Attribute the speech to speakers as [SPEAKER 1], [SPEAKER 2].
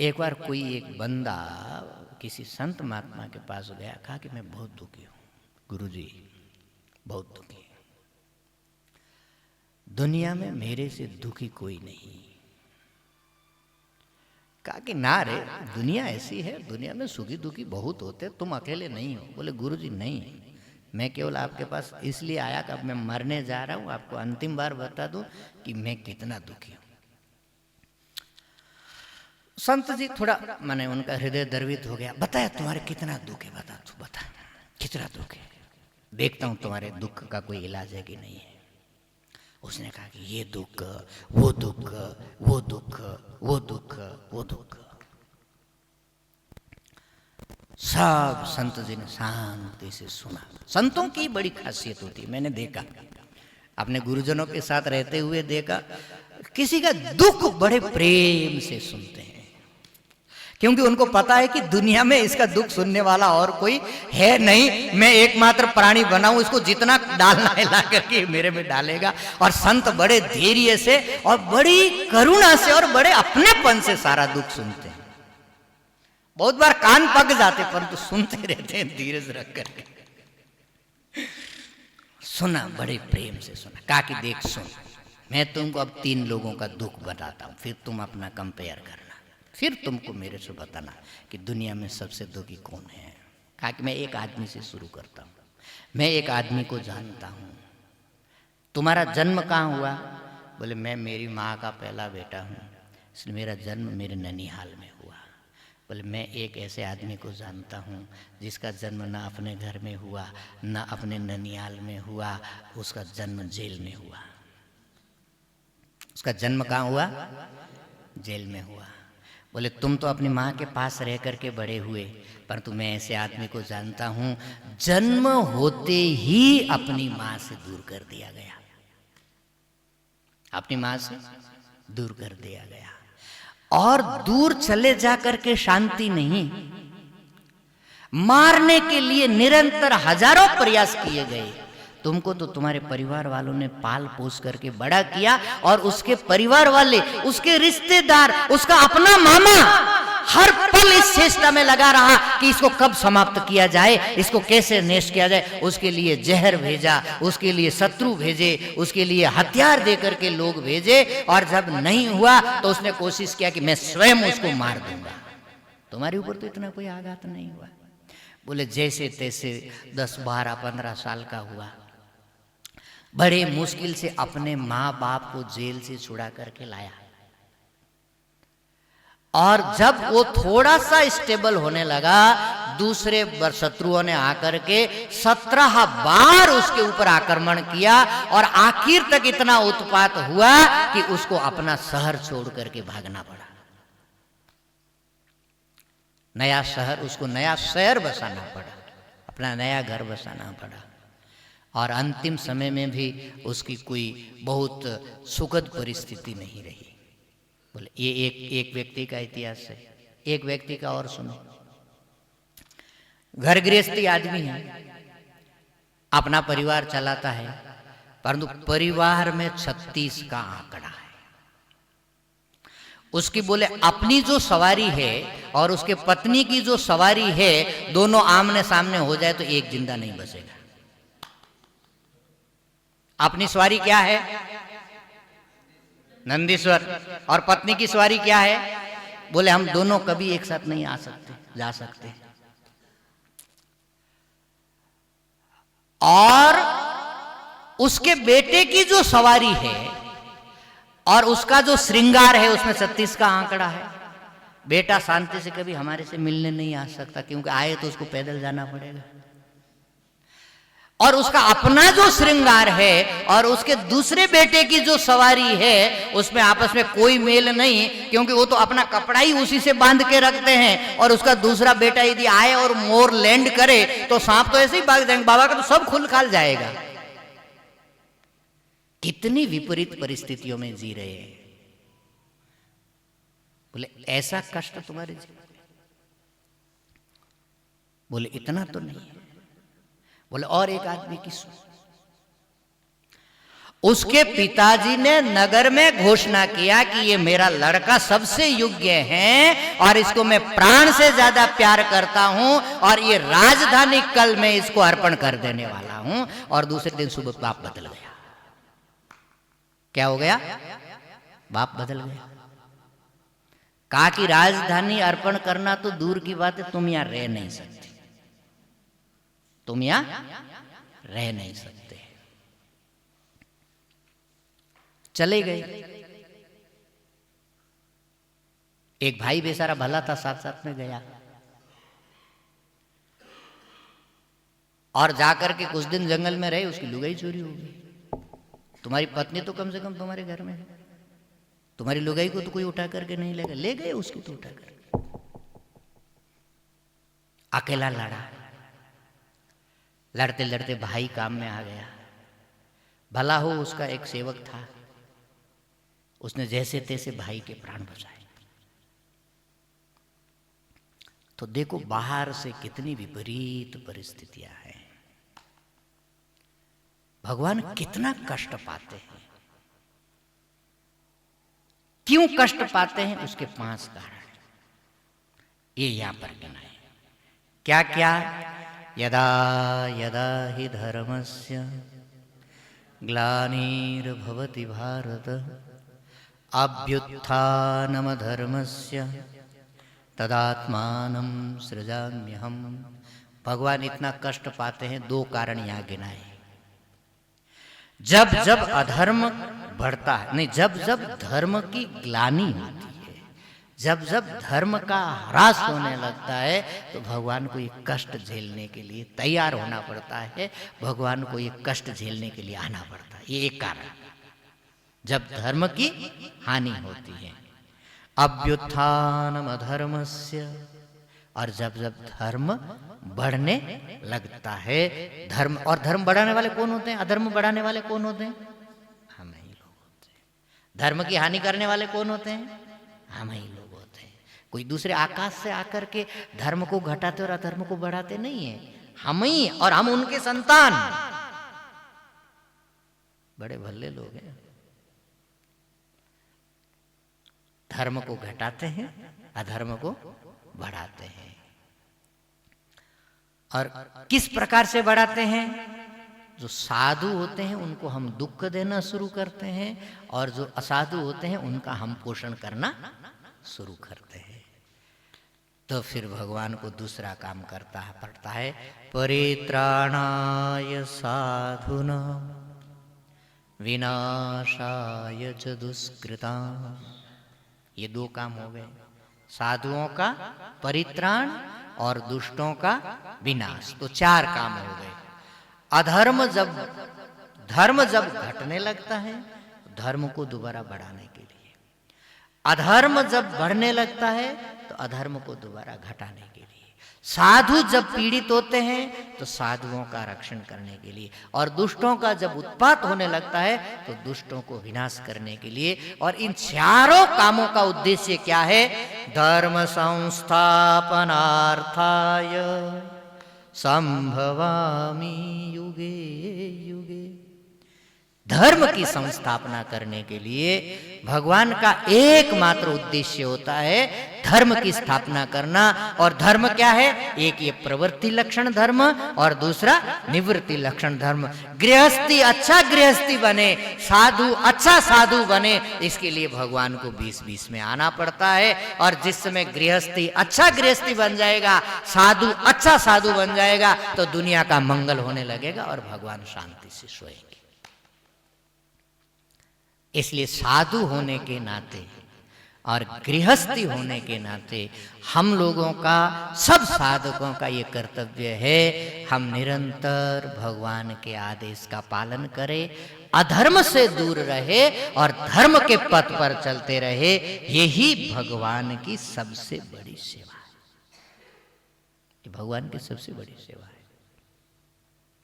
[SPEAKER 1] एक बार कोई एक बंदा किसी संत महात्मा के पास गया, कहा कि मैं बहुत दुखी हूँ गुरुजी, बहुत दुखी। दुनिया में मेरे से दुखी कोई नहीं। कहा कि ना रे, दुनिया ऐसी है, दुनिया में सुखी दुखी बहुत होते, तुम अकेले नहीं हो। बोले गुरुजी नहीं, मैं केवल आपके पास इसलिए आया कि अब मैं मरने जा रहा हूँ, आपको अंतिम बार बता दूं कि मैं कितना दुखी हूँ। संत जी थोड़ा माने उनका हृदय द्रवित हो गया। बताया तुम्हारे कितना दुख है, बता तू बता कितना दुख है, देखता हूं तुम्हारे दुख का कोई इलाज है कि नहीं है। उसने कहा कि ये दुख, वो दुख, वो दुख, वो दुख, वो दुख। सब संत जी ने शांति से सुना। संतों की बड़ी खासियत होती है, मैंने देखा, अपने गुरुजनों के साथ रहते हुए देखा, किसी का दुख बड़े प्रेम से सुनते हैं, क्योंकि उनको पता है कि दुनिया में इसका दुख सुनने वाला और कोई है नहीं, मैं एकमात्र प्राणी बना हूं, इसको जितना डालना है ला करके मेरे में डालेगा। और संत बड़े धैर्य से और बड़ी करुणा से और बड़े अपनेपन से सारा दुख सुनते हैं। बहुत बार कान पक जाते, परंतु सुनते रहते हैं धीरज रख करके। सुना, बड़े प्रेम से सुना। कहा कि देख सुन, मैं तुमको अब 3 लोगों का दुख बताता हूं, फिर तुम अपना कंपेयर करना, फिर तुमको मेरे से बताना कि दुनिया में सबसे दुखी कौन है। कहा कि मैं एक आदमी से शुरू करता हूँ। मैं एक आदमी को जानता हूँ। तुम्हारा जन्म कहाँ हुआ? बोले मैं मेरी माँ का पहला बेटा हूँ, इसलिए मेरा जन्म मेरे ननिहाल में हुआ। बोले मैं एक ऐसे आदमी को जानता हूँ जिसका जन्म ना अपने घर में हुआ ना अपने ननिहाल में हुआ, उसका जन्म जेल में हुआ। उसका जन्म कहाँ हुआ? जेल में हुआ। बोले तुम तो अपनी माँ के पास रह करके बड़े हुए, परंतु मैं ऐसे आदमी को जानता हूँ जन्म होते ही अपनी माँ से दूर कर दिया गया, अपनी माँ से दूर कर दिया गया। और दूर चले जा करके शांति नहीं, मारने के लिए निरंतर हजारों प्रयास किए गए। तुमको तो तुम्हारे परिवार वालों ने पाल पोस करके बड़ा किया, और उसके परिवार वाले, उसके रिश्तेदार, उसका अपना मामा हर पल इस चेष्टा में लगा रहा कि इसको कब समाप्त किया जाए, इसको कैसे नष्ट किया जाए। उसके लिए जहर भेजा, उसके लिए शत्रु भेजे, उसके लिए हथियार दे करके लोग भेजे, और जब नहीं हुआ तो उसने कोशिश किया कि मैं स्वयं उसको मार दूंगा। तुम्हारे ऊपर तो इतना कोई आघात नहीं हुआ। बोले जैसे तैसे 10, 12, 15 साल का हुआ, बड़े मुश्किल से अपने माँ बाप को जेल से छुड़ा करके लाया, और जब वो थोड़ा सा स्टेबल होने लगा, दूसरे शत्रुओं ने आकर के 17 बार उसके ऊपर आक्रमण किया, और आखिर तक इतना उत्पात हुआ कि उसको अपना शहर छोड़ करके भागना पड़ा। नया शहर, उसको नया शहर बसाना पड़ा, अपना नया घर बसाना पड़ा। और अंतिम समय में भी उसकी कोई बहुत सुखद परिस्थिति नहीं रही। बोले ये एक व्यक्ति का इतिहास है। एक व्यक्ति का और सुनो। घर गृहस्थी आदमी है, अपना परिवार चलाता है, परंतु परिवार में 36 का आंकड़ा है। उसकी बोले अपनी जो सवारी है और उसके पत्नी की जो सवारी है, दोनों आमने सामने हो जाए तो एक जिंदा नहीं बचेगा। अपनी सवारी क्या है? नंदीश्वर। और पत्नी की सवारी क्या है? बोले हम दोनों कभी एक साथ नहीं आ सकते, जा सकते। और उसके बेटे की जो सवारी है और उसका जो श्रृंगार है, उसमें 36 का आंकड़ा है। बेटा शांति से कभी हमारे से मिलने नहीं आ सकता, क्योंकि आए तो उसको पैदल जाना पड़ेगा। और उसका अपना जो श्रृंगार है और उसके दूसरे बेटे की जो सवारी है, उसमें आपस में कोई मेल नहीं, क्योंकि वो तो अपना कपड़ा ही उसी से बांध के रखते हैं। और उसका दूसरा बेटा यदि आए और मोर लैंड करे तो सांप तो ऐसे ही भाग जाएंगे, बाबा का तो सब खुल खाल जाएगा। कितनी विपरीत परिस्थितियों में जी रहे हैं। बोले ऐसा कष्ट तुम्हारे जीवन में? बोले इतना तो नहीं है। बोले और एक आदमी की सुन। उसके पिताजी ने नगर में घोषणा किया कि ये मेरा लड़का सबसे योग्य है और इसको मैं प्राण से ज्यादा प्यार करता हूं और ये राजधानी कल मैं इसको अर्पण कर देने वाला हूं। और दूसरे दिन सुबह बाप बदल गया। क्या हो गया? बाप बदल गया। कहा कि राजधानी अर्पण करना तो दूर की बात है, तुम यहां रह नहीं सकती, तुम यहां रह नहीं सकते। चले गए। एक भाई बेचारा भला था, साथ साथ में गया और जाकर के कुछ दिन जंगल में रहे। उसकी लुगाई चोरी हो गई। तुम्हारी पत्नी तो कम से कम तुम्हारे घर में है, तुम्हारी लुगाई को तो कोई उठा करके नहीं ले गए। ले गए उसको तो उठा करके। अकेला लड़ा, लड़ते लड़ते भाई काम में आ गया। भला हो उसका एक सेवक था, उसने जैसे तैसे भाई के प्राण बचाए। तो देखो बाहर से कितनी विपरीत परिस्थितियां हैं। भगवान कितना कष्ट पाते हैं। क्यों कष्ट पाते हैं? उसके 5 कारण ये यहां पर कहना है। क्या क्या? यदा यदा हि धर्मस्य ग्लानिर्भवति भारत अभ्युत्थानमधर्मस्य तदात्मानं सृजाम्यहम्। भगवान इतना कष्ट पाते हैं, 2 कारण यहां गिनाए। जब जब अधर्म बढ़ता है, नहीं, जब जब धर्म की ग्लानि होती है, जब जब धर्म का ह्रास होने लगता है, तो भगवान को ये कष्ट झेलने के लिए तैयार होना पड़ता है। भगवान को ये कष्ट झेलने के लिए आना पड़ता है। ये एक कारण, जब धर्म की हानि होती है। अभ्युत्थानम अधर्मस्य, और जब जब धर्म बढ़ने लगता है। धर्म और धर्म बढ़ाने वाले कौन होते हैं? अधर्म बढ़ाने वाले कौन होते हैं? हम ही लोग होते हैं। धर्म की हानि करने वाले कौन होते हैं? हम ही लोग होते हैं। कोई दूसरे आकाश से आकर के धर्म को घटाते और अधर्म को बढ़ाते नहीं है, हम ही, और हम उनके संतान। बड़े भले लोग हैं। धर्म को घटाते हैं, अधर्म को बढ़ाते हैं। और किस प्रकार से बढ़ाते हैं? जो साधु होते हैं उनको हम दुख देना शुरू करते हैं, और जो असाधु होते हैं उनका हम पोषण करना शुरू करते हैं। तो फिर भगवान को दूसरा काम करता है पड़ता है, परित्राणाय साधुना विनाशाय च दुष्कृताम्। ये 2 काम हो गए, साधुओं का परित्राण और दुष्टों का विनाश। तो 4 काम हो गए। धर्म जब घटने लगता है, धर्म को दोबारा बढ़ाने के लिए। अधर्म जब बढ़ने लगता है, तो अधर्म को दोबारा घटाने के लिए। साधु जब पीड़ित होते हैं, तो साधुओं का रक्षण करने के लिए। और दुष्टों का जब उत्पात होने लगता है, तो दुष्टों को विनाश करने के लिए। और इन 4 कामों का उद्देश्य क्या है? धर्म संस्थापनार्थाय संभवामि युगे युगे। धर्म की संस्थापना करने के लिए भगवान का एकमात्र उद्देश्य होता है धर्म की स्थापना करना। और धर्म क्या है? एक ये प्रवृत्ति लक्षण धर्म, और दूसरा निवृत्ति लक्षण धर्म। गृहस्थी अच्छा गृहस्थी बने, साधु अच्छा साधु बने, इसके लिए भगवान को 20-20 में आना पड़ता है। और जिस समय गृहस्थी अच्छा गृहस्थी बन जाएगा, साधु अच्छा साधु बन जाएगा, तो दुनिया का मंगल होने लगेगा और भगवान शांति से सोएंगे। इसलिए साधु होने के नाते और गृहस्थी होने के नाते हम लोगों का, सब साधकों का ये कर्तव्य है, हम निरंतर भगवान के आदेश का पालन करें, अधर्म से दूर रहे और धर्म के पथ पर चलते रहे। यही भगवान की सबसे बड़ी सेवा है। भगवान की सबसे बड़ी सेवा है।